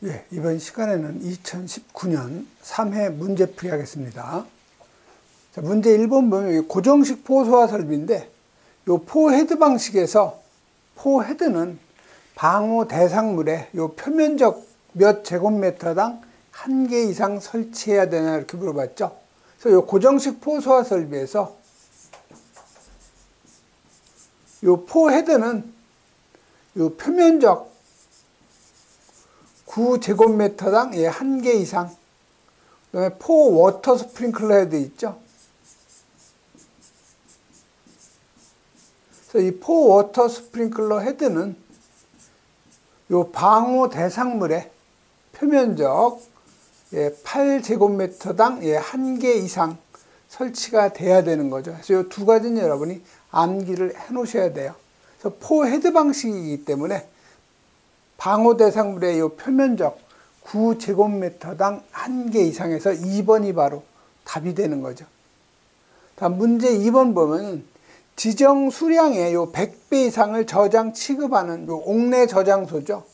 예, 이번 시간에는 2019년 3회 문제풀이 하겠습니다. 자, 문제 1번 보면 고정식 포 소화 설비인데, 요 포 헤드 방식에서 포 헤드는 방호 대상물에 요 표면적 몇 제곱미터당 1개 이상 설치해야 되나 이렇게 물어봤죠. 그래서 요 고정식 포 소화 설비에서 요 포 헤드는 요 표면적 9제곱미터당 1개 이상. 그 다음에 포 워터 스프링클러 헤드 있죠. 그래서 이 포 워터 스프링클러 헤드는 요 방호 대상물의 표면적 8제곱미터당 1개 이상 설치가 돼야 되는 거죠. 그래서 이 두 가지는 여러분이 암기를 해 놓으셔야 돼요. 그래서 포 헤드 방식이기 때문에 방호 대상물의 이 표면적 9제곱미터당 1개 이상에서 2번이 바로 답이 되는 거죠. 다음 문제 2번 보면 지정 수량의 요 100배 이상을 저장 취급하는 요 옥내 저장소죠.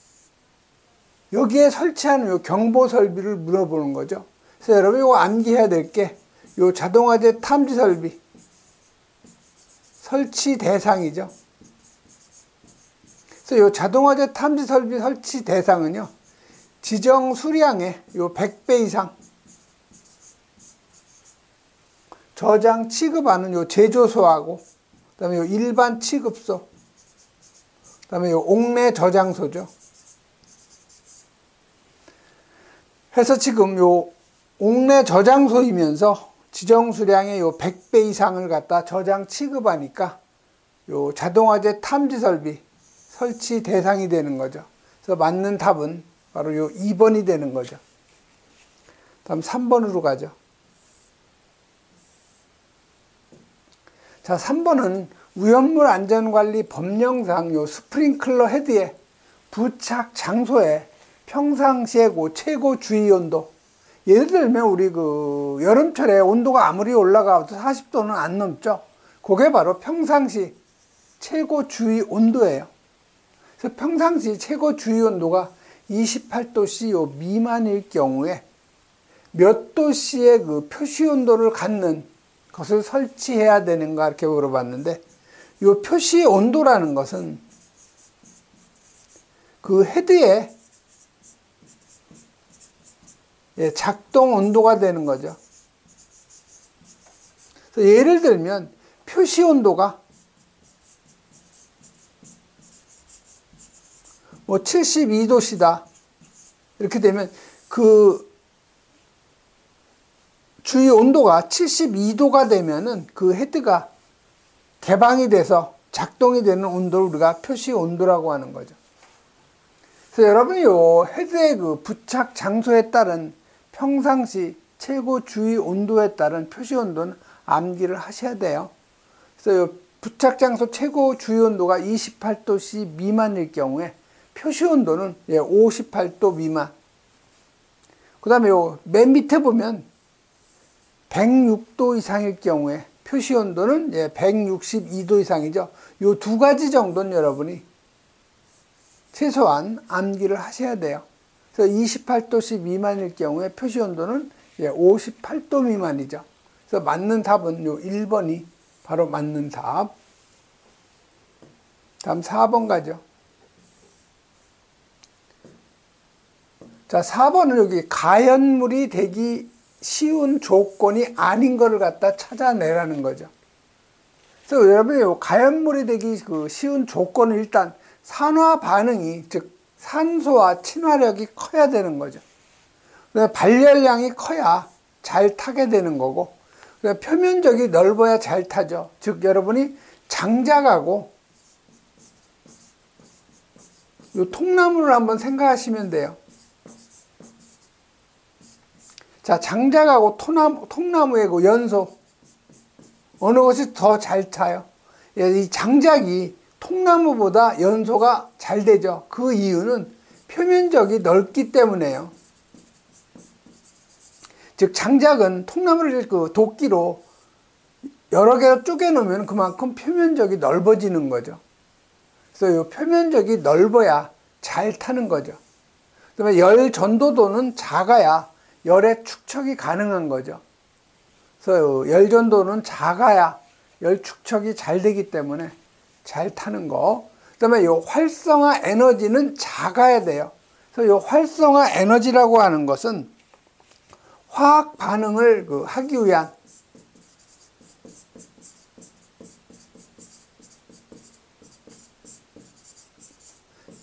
여기에 설치하는 요 경보 설비를 물어보는 거죠. 그래서 여러분 이거 암기해야 될 게 요 자동화재 탐지 설비 설치 대상이죠. 그래서 요 자동화재 탐지 설비 설치 대상은요, 지정 수량의 요 100배 이상 저장 취급하는 요 제조소하고, 그 다음에 요 일반 취급소, 그 다음에 요 옥내 저장소죠. 해서 지금 요 옥내 저장소이면서 지정 수량의 요 100배 이상을 갖다 저장 취급하니까 요 자동화재 탐지 설비 설치 대상이 되는 거죠. 그래서 맞는 답은 바로 요 2번이 되는 거죠. 다음 3번으로 가죠. 자, 3번은 위험물 안전관리 법령상 요 스프링클러 헤드의 부착 장소에 평상시의 최고 주의 온도, 예를 들면 우리 여름철에 온도가 아무리 올라가도 40도는 안 넘죠. 그게 바로 평상시 최고 주의 온도예요. 그래서 평상시 최고 주의 온도가 28도C 미만일 경우에 몇 도씨의 표시 온도를 갖는 것을 설치해야 되는가 이렇게 물어봤는데, 이 표시 온도라는 것은 그 헤드의 작동 온도가 되는 거죠. 그래서 예를 들면 표시 온도가 72도씨다 이렇게 되면 그 주위 온도가 72도가 되면은 그 헤드가 개방이 돼서 작동이 되는 온도를 우리가 표시 온도라고 하는 거죠. 그래서 여러분이 요 헤드의 부착 장소에 따른 평상시 최고 주의 온도에 따른 표시 온도는 암기를 하셔야 돼요. 그래서 요 부착 장소 최고 주의 온도가 28도C 미만일 경우에 표시 온도는 58도 미만. 그 다음에 맨 밑에 보면 106도 이상일 경우에 표시 온도는 162도 이상이죠. 요 두 가지 정도는 여러분이 최소한 암기를 하셔야 돼요. 그래서 28도씨 미만일 경우에 표시 온도는 58도 미만이죠. 그래서 맞는 답은 요 1번이 바로 맞는 답. 다음 4번 가죠. 자, 4번은 여기 가연물이 되기 쉬운 조건이 아닌 거를 갖다 찾아내라는 거죠. 그래서 여러분이 가연물이 되기 쉬운 조건은 일단 산화 반응이, 즉 산소와 친화력이 커야 되는 거죠. 발열량이 커야 잘 타게 되는 거고, 표면적이 넓어야 잘 타죠. 즉 여러분이 장작하고 요 통나무를 한번 생각하시면 돼요. 자, 장작하고 통나무의 연소, 어느 것이 더 잘 타요? 이 장작이 통나무보다 연소가 잘 되죠. 그 이유는 표면적이 넓기 때문에요. 즉 장작은 통나무를 도끼로 여러 개로 쪼개 놓으면 그만큼 표면적이 넓어지는 거죠. 그래서 이 표면적이 넓어야 잘 타는 거죠. 그다음에 열 전도도는 작아야 열의 축척이 가능한 거죠. 그래서 열 전도는 작아야 열 축척이 잘 되기 때문에 잘 타는 거. 그다음에 요 활성화 에너지는 작아야 돼요. 그래서 요 활성화 에너지라고 하는 것은 화학 반응을 하기 위한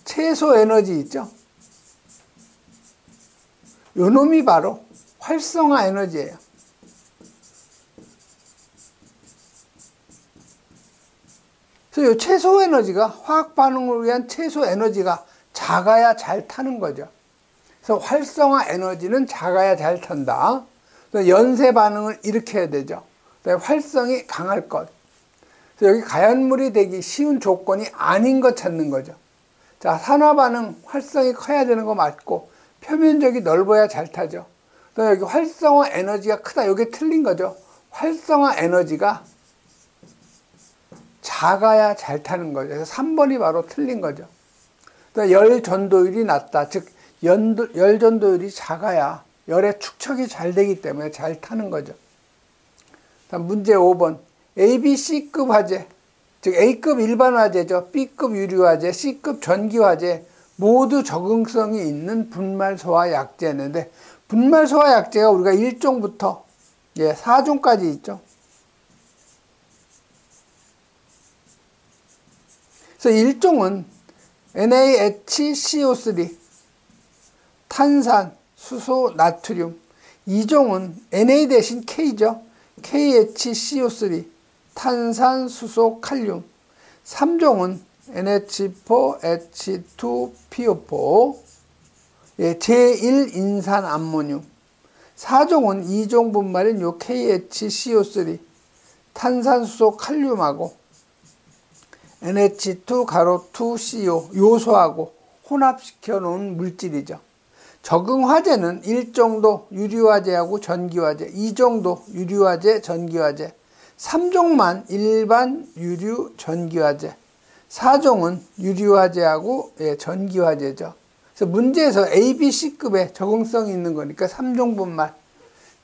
최소 에너지 있죠? 요 놈이 바로 활성화 에너지예요. 그래서 요 최소 에너지가 화학 반응을 위한 최소 에너지가 작아야 잘 타는 거죠. 그래서 활성화 에너지는 작아야 잘 탄다. 연쇄 반응을 일으켜야 되죠. 활성이 강할 것. 그래서 여기 가연물이 되기 쉬운 조건이 아닌 것 찾는 거죠. 자, 산화 반응 활성이 커야 되는 거 맞고 표면적이 넓어야 잘 타죠. 여기 활성화 에너지가 크다. 이게 틀린 거죠. 활성화 에너지가 작아야 잘 타는 거죠. 그래서 3번이 바로 틀린 거죠. 열 전도율이 낮다. 즉 열 전도율이 작아야 열의 축척이 잘 되기 때문에 잘 타는 거죠. 다음 문제 5번. A, B, C급 화재, 즉 A급 일반 화재죠. B급 유리화재, C급 전기화재 모두 적응성이 있는 분말 소화 약재인데, 분말 소화 약재가 우리가 1종부터 4종까지 있죠. 그래서 1종은 NaHCO3 탄산, 수소, 나트륨. 2종은 Na 대신 K죠. KHCO3 탄산, 수소, 칼륨. 3종은 NH4, H2, PO4 제1인산 암모늄. 4종은 2종 분말인 요 KHCO3 탄산, 수소, 칼륨하고 NH2, 요소하고 혼합시켜 놓은 물질이죠. 적응 화재는 1종도 유리화재하고 전기화재, 2종도 유리화재, 전기화재, 3종만 일반 유류 전기화재, 4종은 유리화재하고 전기화재죠. 그래서 문제에서 A, B, C급에 적응성이 있는 거니까 3종 분말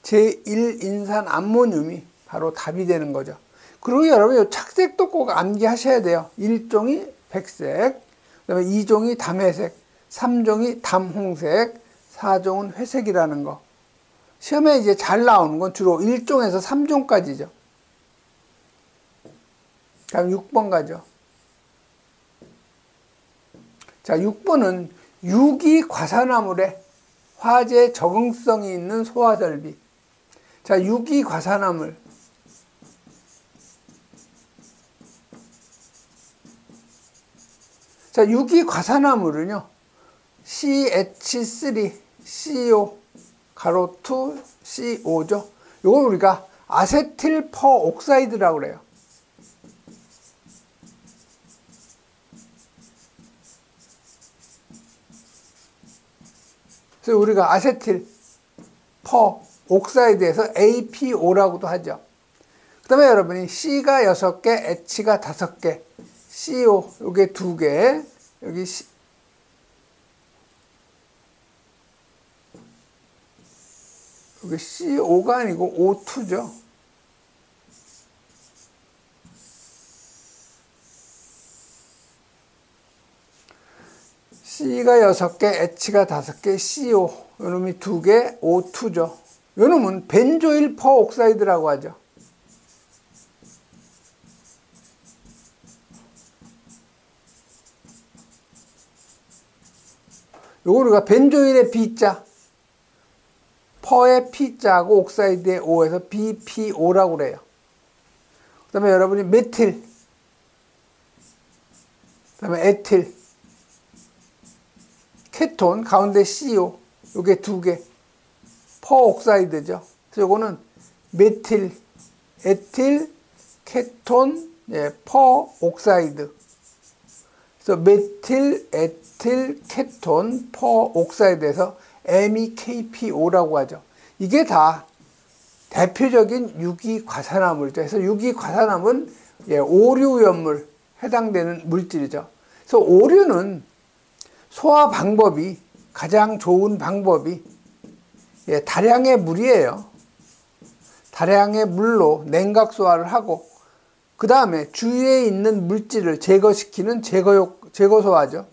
제1인산 암모늄이 바로 답이 되는 거죠. 그리고 여러분 착색도 꼭 암기하셔야 돼요. 1종이 백색, 그다음에 2종이 담회색, 3종이 담홍색, 4종은 회색이라는 거. 시험에 이제 잘 나오는 건 주로 1종에서 3종까지죠. 다음 6번 가죠. 자, 6번은 유기 과산화물에 화재 적응성이 있는 소화 설비. 자, 유기 과산화물. 자, 유기 과산화물은요, CH3CO 가로 2 CO 죠. 이걸 우리가 아세틸 퍼옥사이드라고 그래요. 그래서 우리가 아세틸 퍼옥사이드에서 APO라고도 하죠. 그 다음에 여러분이 C가 6개, H가 5개, CO 요게 2개, 여기 여기 CO가 아니고 O2죠. C가 6개, H가 5개, CO 요놈이 2개, O2죠. 요놈은 벤조일 퍼옥사이드라고 하죠. 요거 우리가 벤조일의 B자, 퍼의 P자하고 옥사이드의 O에서 BPO라고 그래요. 그 다음에 여러분이 메틸, 그 다음에 에틸, 케톤, 가운데 CO, 요게 2개, 퍼옥사이드죠. 그래서 요거는 메틸, 에틸, 케톤, 퍼옥사이드. 그래서 메틸, 에틸, 케톤, 퍼옥사이드에서 MEKPO라고 하죠. 이게 다 대표적인 유기과산화물이죠. 그래서 유기과산화물은 오류연물 해당되는 물질이죠. 그래서 오류는 소화 방법이 가장 좋은 방법이 다량의 물이에요. 다량의 물로 냉각 소화를 하고 그 다음에 주위에 있는 물질을 제거시키는 제거 소화죠.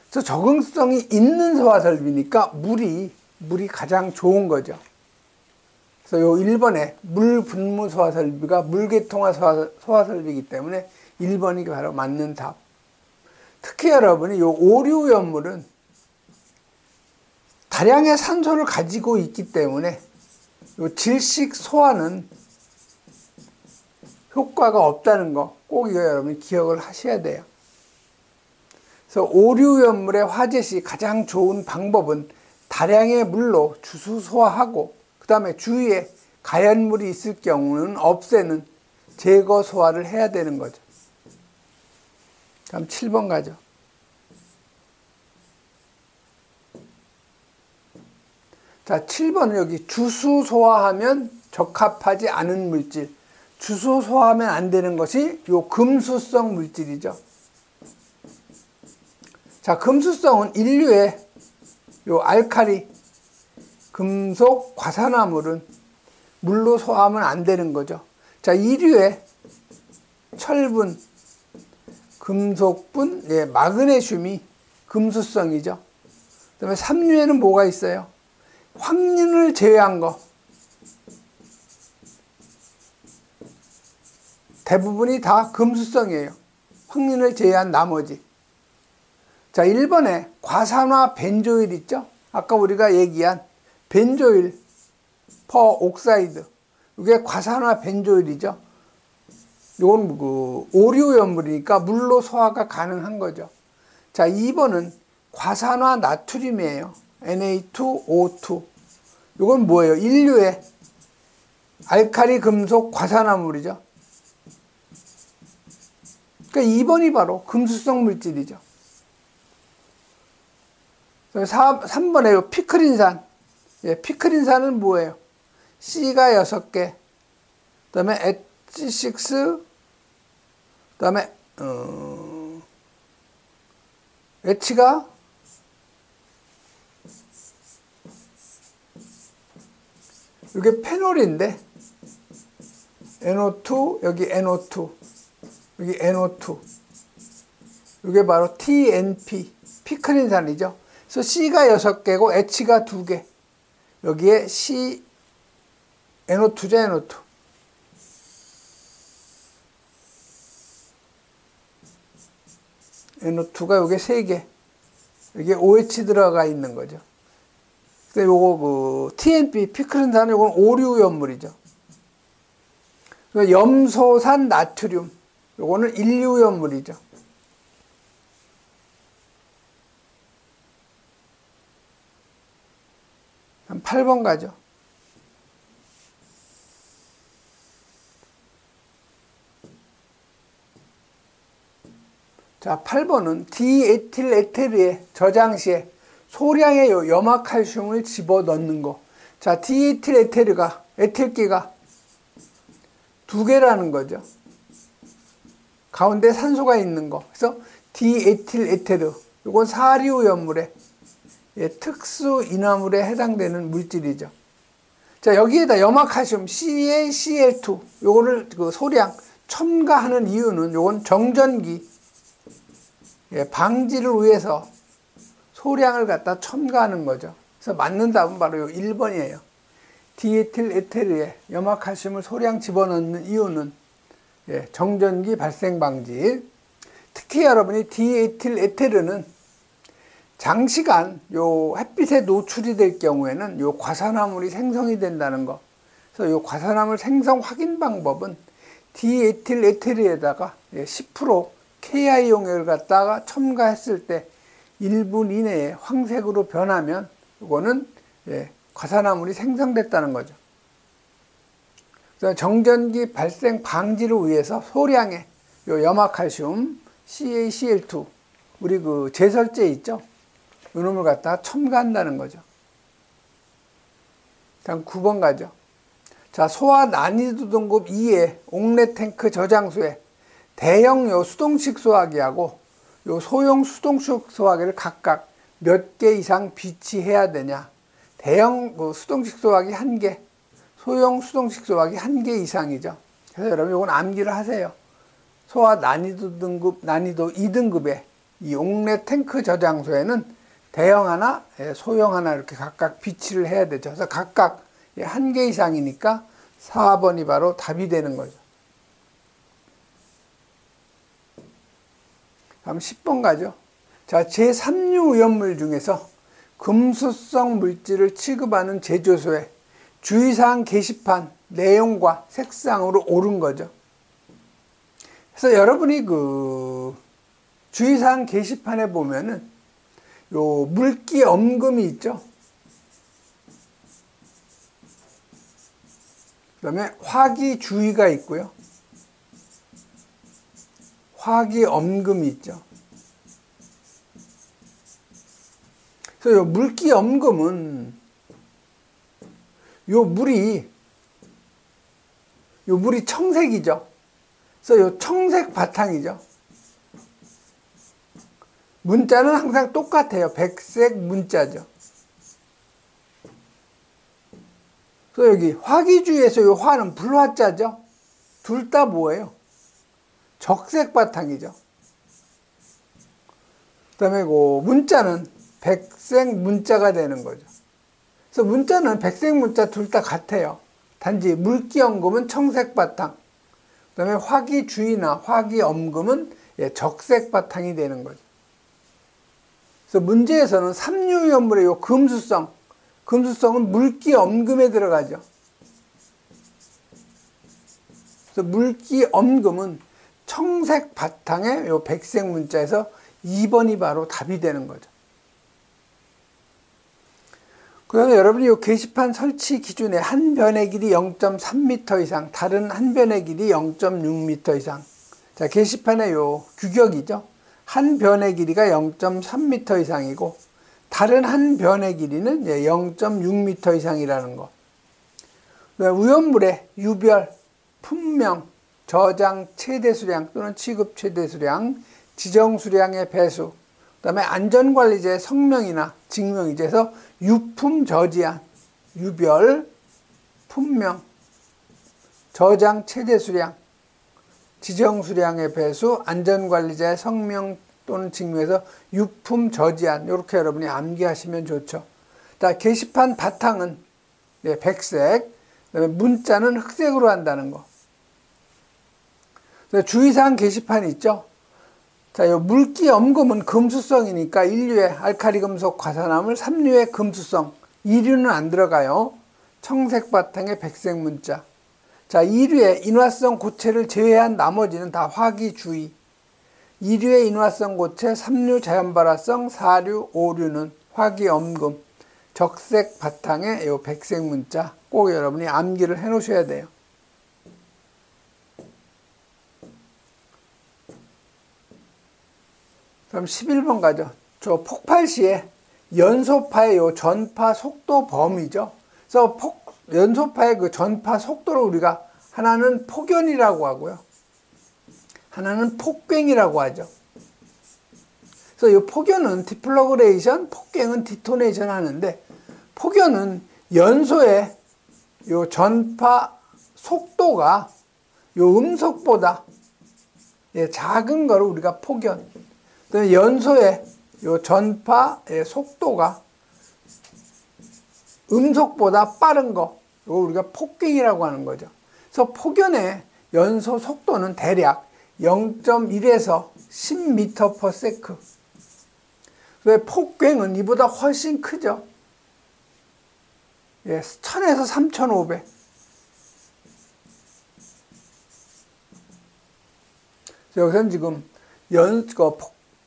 그래서 적응성이 있는 소화설비니까 물이 가장 좋은 거죠. 그래서 요 1번에 물 분무 소화설비가 물계통화 소화설비이기 때문에 1번이 바로 맞는 답. 특히 여러분이 요 오류연물은 다량의 산소를 가지고 있기 때문에 요 질식 소화는 효과가 없다는 거 꼭 이거 여러분이 기억을 하셔야 돼요. 그래서 오류연물의 화재 시 가장 좋은 방법은 다량의 물로 주수 소화하고 그 다음에 주위에 가연물이 있을 경우는 없애는 제거 소화를 해야 되는 거죠. 다음 7번 가죠. 자, 7번은 여기 주수 소화하면 적합하지 않은 물질. 주수 소화하면 안 되는 것이 요 금수성 물질이죠. 자, 금수성은 인류의 요 알칼리, 금속, 과산화물은 물로 소화하면 안 되는 거죠. 자, 이류의 철분, 금속분, 마그네슘이 금수성이죠. 그 다음에 3류에는 뭐가 있어요? 황린을 제외한 거. 대부분이 다 금수성이에요. 황린을 제외한 나머지. 자, 1번에 과산화 벤조일 있죠? 아까 우리가 얘기한 벤조일 퍼옥사이드. 이게 과산화 벤조일이죠. 이건 오류연물이니까 물로 소화가 가능한 거죠. 자, 2번은 과산화 나트륨이에요. Na2O2. 이건 뭐예요? 인류의 알칼리 금속 과산화물이죠. 그러니까 2번이 바로 금수성 물질이죠. 3번에 피크린산. 피크린산은 뭐예요? C가 6개, 그 다음에 H6, 그 다음에 H가 이게 페놀인데 NO2, 여기 NO2, 여기 NO2, 이게 바로 TNP, 피크린산이죠. 그래서 C가 6개고 H가 2개. 여기에 C, NO2죠, NO2. NO2가 여기 3개. 여기에 OH 들어가 있는 거죠. 근데 요거 TNP, 피크린산, 요건 오류연물이죠. 염소산 나트륨, 요거는 일류연물이죠. 한 8번 가죠. 자, 8번은 디에틸에테르에 저장 시에 소량의 염화칼슘을 집어넣는 거. 자, 디에틸에테르가, 에틸기가 2개라는 거죠. 가운데 산소가 있는 거. 그래서 디에틸에테르, 이건 사류연물의 특수 인화물에 해당되는 물질이죠. 자, 여기에다 염화칼슘 CaCl2 요거를 소량 첨가하는 이유는 요건 정전기 방지를 위해서 소량을 갖다 첨가하는 거죠. 그래서 맞는 답은 바로 요 1번이에요. 디에틸에테르에 염화칼슘을 소량 집어넣는 이유는 정전기 발생 방지. 특히 여러분이 디에틸에테르는 장시간 요 햇빛에 노출이 될 경우에는 요 과산화물이 생성이 된다는 거. 그래서 요 과산화물 생성 확인 방법은 디에틸에테르에다가 10% KI 용액을 갖다가 첨가했을 때 1분 이내에 황색으로 변하면 이거는 과산화물이 생성됐다는 거죠. 그래서 정전기 발생 방지를 위해서 소량의 요 염화칼슘 CaCl2 우리 제설제 있죠? 이놈을 갖다가 첨가한다는 거죠. 다음 9번 가죠. 자, 소화 난이도 등급 2의 옥내 탱크 저장소에 대형 수동식 소화기하고 요 소형 수동식 소화기를 각각 몇 개 이상 비치해야 되냐. 대형 수동식 소화기 1개, 소형 수동식 소화기 1개 이상이죠. 그래서 여러분 이건 암기를 하세요. 소화 난이도 등급, 난이도 2등급의 이 옥내 탱크 저장소에는 대형 하나, 소형 하나 이렇게 각각 비치를 해야 되죠. 그래서 각각 1개 이상이니까 4번이 바로 답이 되는 거죠. 다음 10번 가죠. 자, 제3류 오염물 중에서 금수성 물질을 취급하는 제조소에 주의사항 게시판 내용과 색상으로 옳은 거죠. 그래서 여러분이 그 주의사항 게시판에 보면은 요 물기 엄금이 있죠. 그 다음에 화기주의가 있고요. 화기엄금이 있죠. 그래서 요 물기엄금은 요 물이 청색이죠. 그래서 요 청색 바탕이죠. 문자는 항상 똑같아요. 백색 문자죠. 그래서 여기 화기주의에서 요 화는 불화자죠. 둘 다 뭐예요? 적색 바탕이죠. 그 다음에 그 문자는 백색 문자가 되는 거죠. 그래서 문자는 백색 문자 둘 다 같아요. 단지 물기엄금은 청색 바탕, 그 다음에 화기주의나 화기엄금은 적색 바탕이 되는 거죠. 그래서 문제에서는 3류 오염물의 요 금수성은 물기엄금에 들어가죠. 그래서 물기엄금은 청색 바탕에 요 백색 문자에서 2번이 바로 답이 되는 거죠. 그다음에 여러분이 요 게시판 설치 기준에 한 변의 길이 0.3m 이상, 다른 한 변의 길이 0.6m 이상. 자, 게시판의 요 규격이죠. 한 변의 길이가 0.3m 이상이고 다른 한 변의 길이는 0.6m 이상이라는 거. 오염물의 유별, 품명, 저장 최대 수량 또는 취급 최대 수량, 지정 수량의 배수, 그 다음에 안전관리자의 성명이나 직명이죠. 유품 저지한, 유별, 품명, 저장 최대 수량, 지정 수량의 배수, 안전관리자의 성명 또는 직명에서 유품 저지한, 이렇게 여러분이 암기하시면 좋죠. 자, 게시판 바탕은 백색, 그다음에 문자는 흑색으로 한다는 거. 주의사항 게시판 있죠. 자, 요 물기엄금은 금수성이니까 1류의 알칼리 금속 과산화물, 3류의 금수성, 2류는 안 들어가요. 청색 바탕의 백색 문자. 자, 2류의 인화성 고체를 제외한 나머지는 다 화기주의. 2류의 인화성 고체, 3류 자연발화성, 4류, 5류는 화기엄금. 적색 바탕의 요 백색 문자 꼭 여러분이 암기를 해 놓으셔야 돼요. 그럼 11번 가죠. 저 폭발 시에 연소파의 요 전파 속도 범위죠. 그래서 연소파의 그 전파 속도를 우리가 하나는 폭연이라고 하고요. 하나는 폭괭이라고 하죠. 그래서 이 폭연은 디플러그레이션, 폭괭은 디토네이션 하는데, 폭연은 연소의 요 전파 속도가 요 음속보다 작은 거를 우리가 폭연. 연소의 요 전파의 속도가 음속보다 빠른 거, 이거 우리가 폭괭이라고 하는 거죠. 그래서 폭연의 연소 속도는 대략 0.1에서 10m/s. 왜 폭괭은 이보다 훨씬 크죠. 1000에서 3500. 여기서는 지금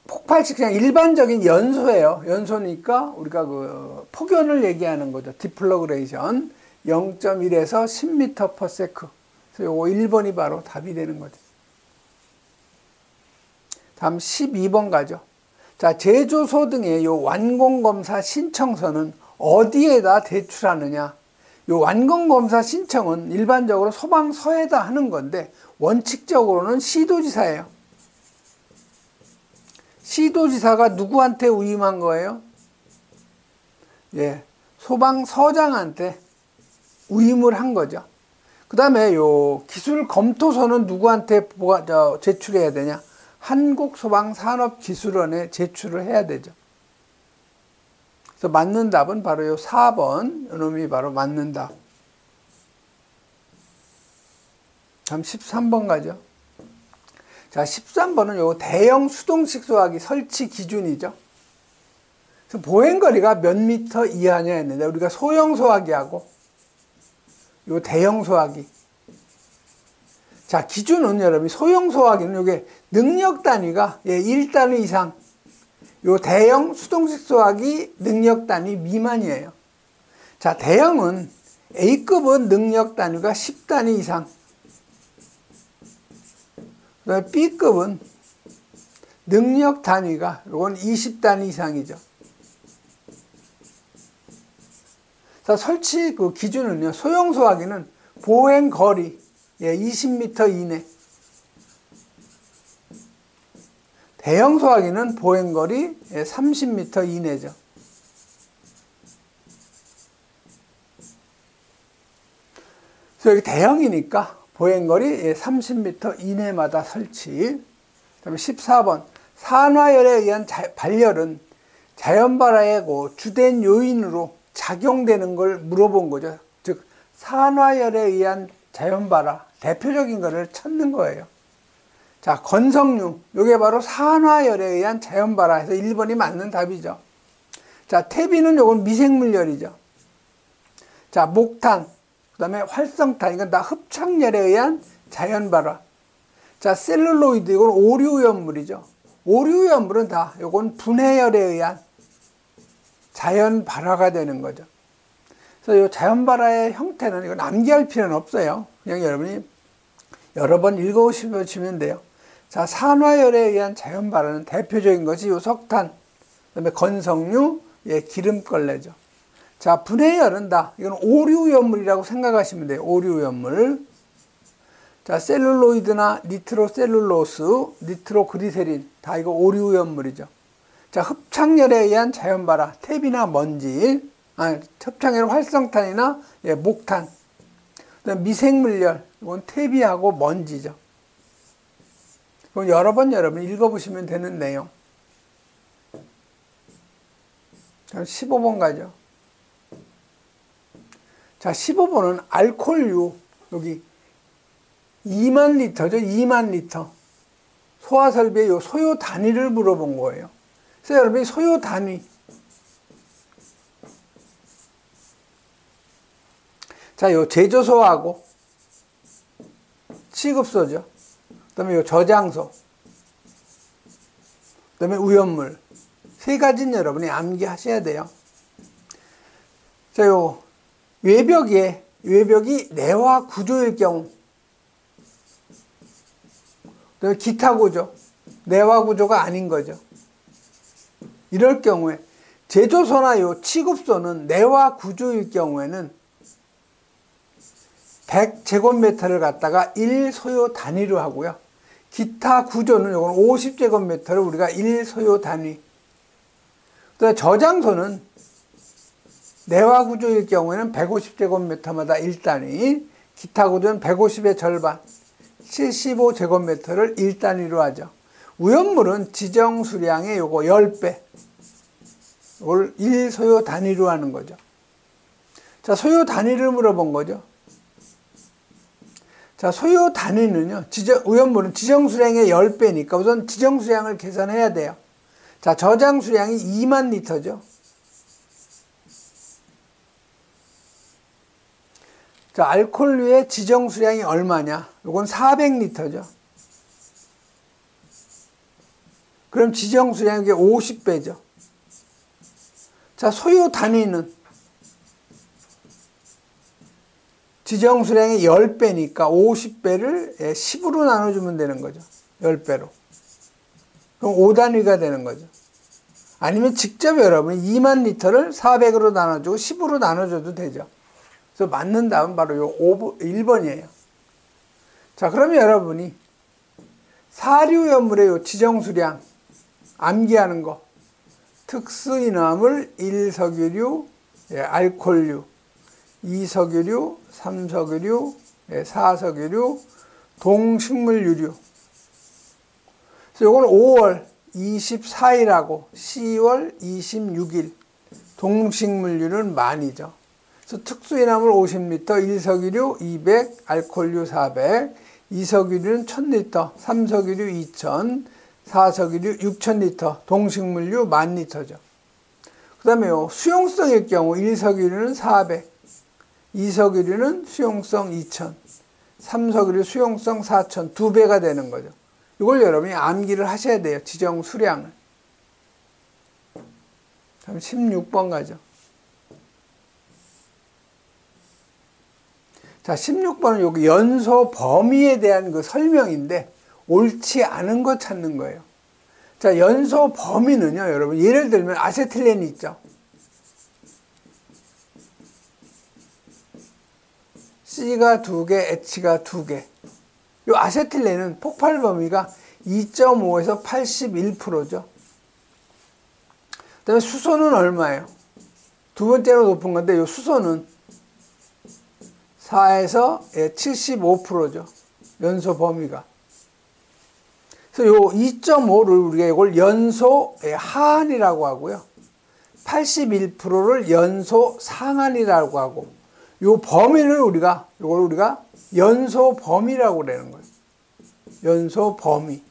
폭발식 그냥 일반적인 연소예요. 연소니까 우리가 그 폭연을 얘기하는 거죠. 디플러그레이션 0.1에서 10m/s. 그래서 요거 1번이 바로 답이 되는 거죠. 다음 12번 가죠. 자, 제조소 등의 요 완공검사 신청서는 어디에다 제출하느냐? 요 완공검사 신청은 일반적으로 소방서에다 하는 건데 원칙적으로는 시도지사예요. 시도지사가 누구한테 위임한 거예요? 예, 소방서장한테 위임을 한 거죠. 그 다음에 요 기술검토서는 누구한테 제출해야 되냐? 한국소방산업기술원에 제출을 해야 되죠. 그래서 맞는 답은 바로 요 4번, 이놈이 바로 맞는 답. 다음 13번 가죠. 자, 13번은 요 대형 수동식소화기 설치 기준이죠. 그래서 보행거리가 몇 미터 이하냐 했는데, 우리가 소형 소화기하고 요 대형 소화기. 자, 기준은 여러분, 소형 소화기는 요게 능력 단위가 1단위 이상, 요 대형 수동식 소화기 능력 단위 미만이에요. 자, 대형은 A급은 능력 단위가 10단위 이상, 그다음에 B급은 능력 단위가 요건 20단위 이상이죠. 자, 설치 그 기준은요, 소형 소화기는 보행 거리 20m 이내, 대형 소화기는 보행 거리 30m 이내죠. 그래서 여기 대형이니까 보행 거리 30m 이내마다 설치. 그다음에 14번 산화열에 의한 발열은 자연발화의 주된 요인으로 작용되는 걸 물어본 거죠. 즉 산화열에 의한 자연발화 대표적인 거를 찾는 거예요. 자, 건성류 요게 바로 산화열에 의한 자연발화해서 1번이 맞는 답이죠. 자, 퇴비는 요건 미생물열이죠. 자, 목탄 그 다음에 활성탄 이건 다 흡착열에 의한 자연발화. 자, 셀룰로이드 이건 오류연물이죠. 오류연물은 다 요건 분해열에 의한 자연발화가 되는 거죠. 그래서 이 자연발화의 형태는 이건 암기할 필요는 없어요. 그냥 여러분이 여러 번 읽어보시면 돼요. 자, 산화열에 의한 자연발화는 대표적인 것이 요 석탄, 그다음에 건성류, 기름걸레죠. 자, 분해열은 다 이건 오류연물이라고 생각하시면 돼요. 오류연물. 자, 셀룰로이드나 니트로셀룰로스, 니트로그리세린 다 이거 오류연물이죠. 자, 흡착열에 의한 자연발화, 퇴비나 먼지, 흡착열 활성탄이나 목탄, 그다음 미생물열, 이건 퇴비하고 먼지죠. 그럼 여러 번 여러분 읽어보시면 되는 내용. 자, 15번 가죠. 자, 15번은 알코올유, 여기 2만 리터죠. 2만 리터. 소화설비의 요 소요 단위를 물어본 거예요. 그래서 여러분이 소요 단위. 자, 요 제조소하고 취급소죠. 그 다음에 요 저장소. 그 다음에 우연물. 세 가지는 여러분이 암기하셔야 돼요. 자, 요 외벽이 내화 구조일 경우. 그다음에 기타 구조. 내화 구조가 아닌 거죠. 이럴 경우에 제조소나 요 취급소는 내화 구조일 경우에는 100제곱미터를 갖다가 1소요 단위로 하고요. 기타 구조는 요건 50제곱미터를 우리가 1소요 단위. 또 저장소는 내화 구조일 경우에는 150제곱미터마다 1단위, 기타 구조는 150의 절반, 75제곱미터를 1단위로 하죠. 우연물은 지정 수량의 요거 10배, 이걸 1소요 단위로 하는 거죠. 자, 소요 단위를 물어본 거죠. 자, 소요 단위는요, 우연물은 지정 수량의 10배니까 우선 지정 수량을 계산해야 돼요. 자, 저장 수량이 2만 리터죠. 자, 알코올류의 지정 수량이 얼마냐? 이건 400리터죠. 그럼 지정 수량이 50배죠. 자, 소요 단위는 지정 수량이 10배니까 50배를 10으로 나눠주면 되는 거죠. 10배로. 그럼 5단위가 되는 거죠. 아니면 직접 여러분이 2만 리터를 400으로 나눠주고 10으로 나눠줘도 되죠. 그래서 맞는 답은 바로 요 1번이에요. 자, 그러면 여러분이 사료연물의 요 지정 수량, 암기하는 거. 특수인화물 1석유류, 알코올류, 2석유류, 3석유류, 4석유류, 동식물유류. 그래서 요거는 5월 24일하고 10월 26일. 동식물유는 만이죠. 그래서 특수인화물 50L, 1석유류 200, 알코올류 400, 2석유류는 1000L, 3석유류 2000, 4석유류 6000L, 동식물유 10,000L죠. 그 다음에 수용성일 경우 1석유류는 400, 2석유류는 수용성 2000, 3석유류 수용성 4000, 2배가 되는 거죠. 이걸 여러분이 암기를 하셔야 돼요. 지정 수량을. 다음 16번 가죠. 자, 16번은 여기 연소 범위에 대한 그 설명인데 옳지 않은 거 찾는 거예요. 자, 연소 범위는요, 여러분. 예를 들면 아세틸렌이 있죠. C가 2개, H가 2개. 이 아세틸렌은 폭발 범위가 2.5에서 81%죠. 그 다음에 수소는 얼마예요? 두 번째로 높은 건데, 이 수소는 4에서 75%죠. 연소 범위가. 그래서 요 2.5를 우리가 이걸 연소 하한이라고 하고요. 81%를 연소 상한이라고 하고, 요 범위를 요걸 우리가 연소 범위라고 그러는 거예요. 연소 범위.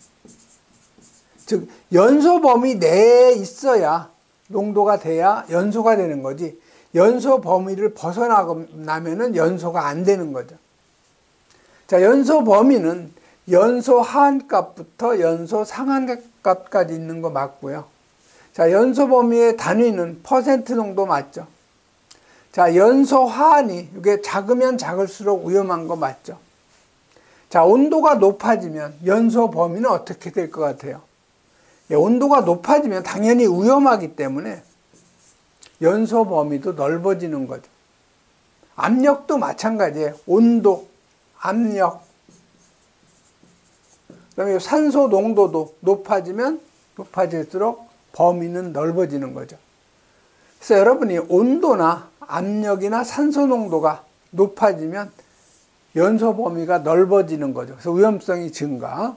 즉, 연소 범위 내에 있어야 농도가 돼야 연소가 되는 거지, 연소 범위를 벗어나면은 연소가 안 되는 거죠. 자, 연소 범위는 연소 하한값부터 연소 상한값까지 있는 거 맞고요. 자, 연소 범위의 단위는 퍼센트 농도 맞죠. 자, 연소 하한이 이게 작으면 작을수록 위험한 거 맞죠. 자, 온도가 높아지면 연소 범위는 어떻게 될 것 같아요? 온도가 높아지면 당연히 위험하기 때문에 연소 범위도 넓어지는 거죠. 압력도 마찬가지예요. 온도, 압력. 그다음에 산소 농도도 높아지면 높아질수록 범위는 넓어지는 거죠. 그래서 여러분이 온도나 압력이나 산소 농도가 높아지면 연소 범위가 넓어지는 거죠. 그래서 위험성이 증가.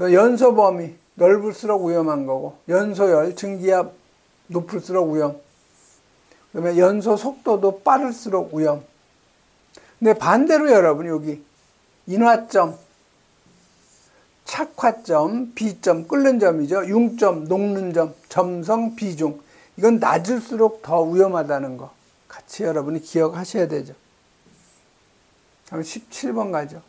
연소 범위 넓을수록 위험한 거고, 연소열, 증기압 높을수록 위험. 그다음에 연소 속도도 빠를수록 위험. 근데 반대로 여러분 여기 인화점, 착화점, 비점, 끓는 점이죠. 융점, 녹는 점, 점성, 비중. 이건 낮을수록 더 위험하다는 거 같이 여러분이 기억하셔야 되죠. 다음 17번 가죠.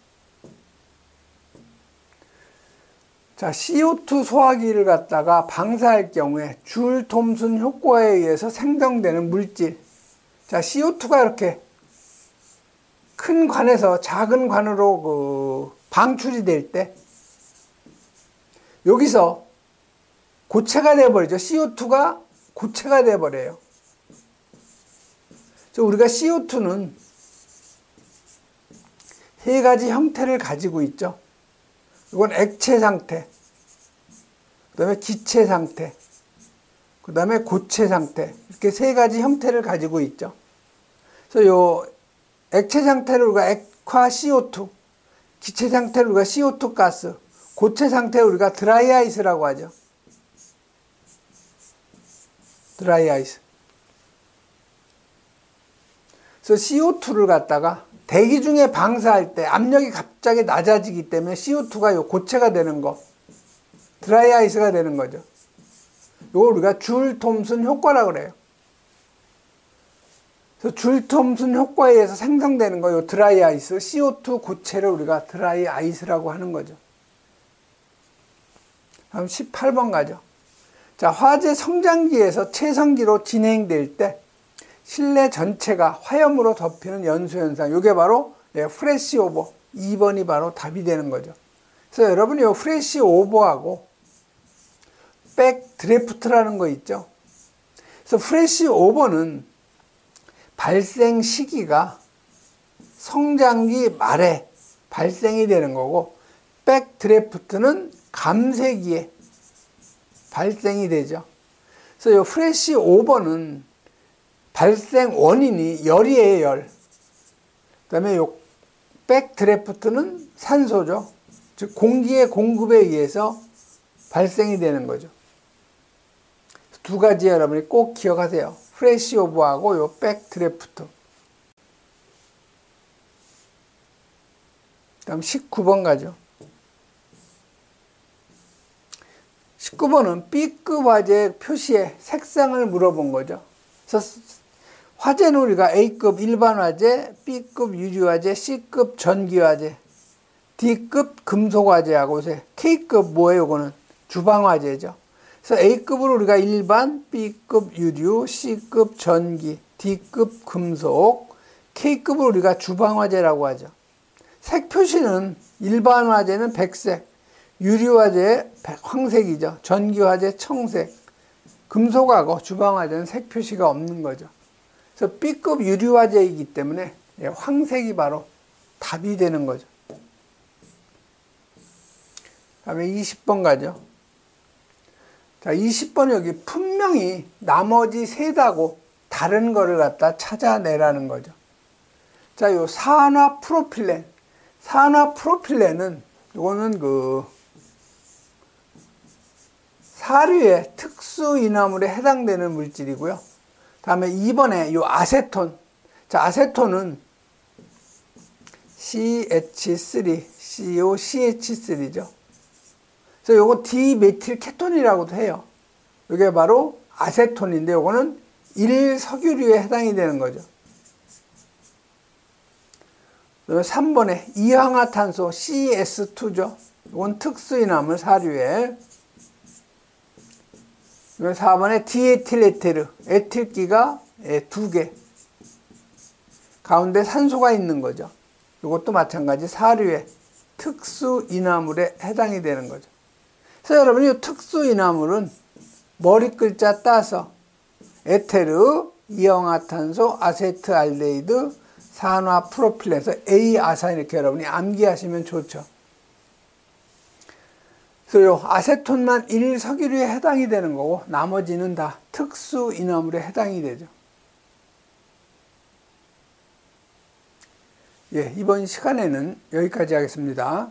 자, CO2 소화기를 갖다가 방사할 경우에 줄 톰슨 효과에 의해서 생성되는 물질. 자, CO2가 이렇게 큰 관에서 작은 관으로 방출이 될 때 여기서 고체가 되어버리죠. CO2가 고체가 되어버려요. 우리가 CO2는 세 가지 형태를 가지고 있죠. 이건 액체 상태, 그 다음에 기체 상태, 그 다음에 고체 상태, 이렇게 세 가지 형태를 가지고 있죠. 그래서 요 액체 상태를 우리가 액화 CO2, 기체 상태를 우리가 CO2 가스, 고체 상태를 우리가 드라이 아이스라고 하죠. 드라이 아이스. 그래서 CO2를 갖다가 대기 중에 방사할 때 압력이 갑자기 낮아지기 때문에 CO2가 요 고체가 되는 거, 드라이 아이스가 되는 거죠. 이걸 우리가 줄 톰슨 효과라고 그래요. 그래서 줄 톰슨 효과에 의해서 생성되는 거, 요 드라이 아이스, CO2 고체를 우리가 드라이 아이스라고 하는 거죠. 다음 18번 가죠. 자, 화재 성장기에서 채성기로 진행될 때 실내 전체가 화염으로 덮이는 연소현상. 이게 바로 프레시 오버. 2번이 바로 답이 되는 거죠. 그래서 여러분이 이 프레시 오버하고 백 드래프트라는 거 있죠. 그래서 프레시 오버는 발생 시기가 성장기 말에 발생이 되는 거고, 백 드래프트는 감쇄기에 발생이 되죠. 그래서 이 프레시 5번은 발생 원인이 열이에요, 열. 그 다음에 요 백드래프트는 산소죠. 즉, 공기의 공급에 의해서 발생이 되는 거죠. 두 가지 여러분이 꼭 기억하세요. 프레시 오버하고 요 백드래프트. 다음 19번 가죠. 19번은 B급 화재 표시의 색상을 물어본 거죠. 그래서 화재는 우리가 A급 일반 화재, B급 유리 화재, C급 전기 화재, D급 금속 화재하고 K급 뭐예요? 이거는 주방 화재죠. 그래서 A급으로 우리가 일반, B급 유류, C급 전기, D급 금속, K급으로 우리가 주방 화재라고 하죠. 색 표시는 일반 화재는 백색, 유리 화재 황색이죠. 전기 화재 청색, 금속하고 주방 화재는 색 표시가 없는 거죠. 그래서 B급 유리 화재이기 때문에 황색이 바로 답이 되는 거죠. 다음에 20번 가죠. 자, 20번 여기 분명히 나머지 셋하고 다른 거를 갖다 찾아내라는 거죠. 자, 요 산화 프로필렌. 산화 프로필렌은 이거는 사료의 특수 인화물에 해당되는 물질이고요. 다음에 2번에 요 아세톤. 자, 아세톤은 CH3, COCH3죠. 그래서 요거 디메틸 케톤이라고도 해요. 이게 바로 아세톤인데 요거는 1석유류에 해당이 되는 거죠. 3번에 이항화탄소 CS2죠. 이건 특수인화물 사료에. 4번에 디에틸에테르, 에틸기가 2개. 가운데 산소가 있는 거죠. 이것도 마찬가지 사료에 특수인화물에 해당이 되는 거죠. 그래서 여러분 이 특수인화물은 머리 글자 따서 에테르, 이항화탄소, 아세트알데히드, 산화 프로필렌에서 A아산 이렇게 여러분이 암기하시면 좋죠. 그래서 요 아세톤만 1석유류에 해당이 되는 거고 나머지는 다 특수인화물에 해당이 되죠. 예, 이번 시간에는 여기까지 하겠습니다.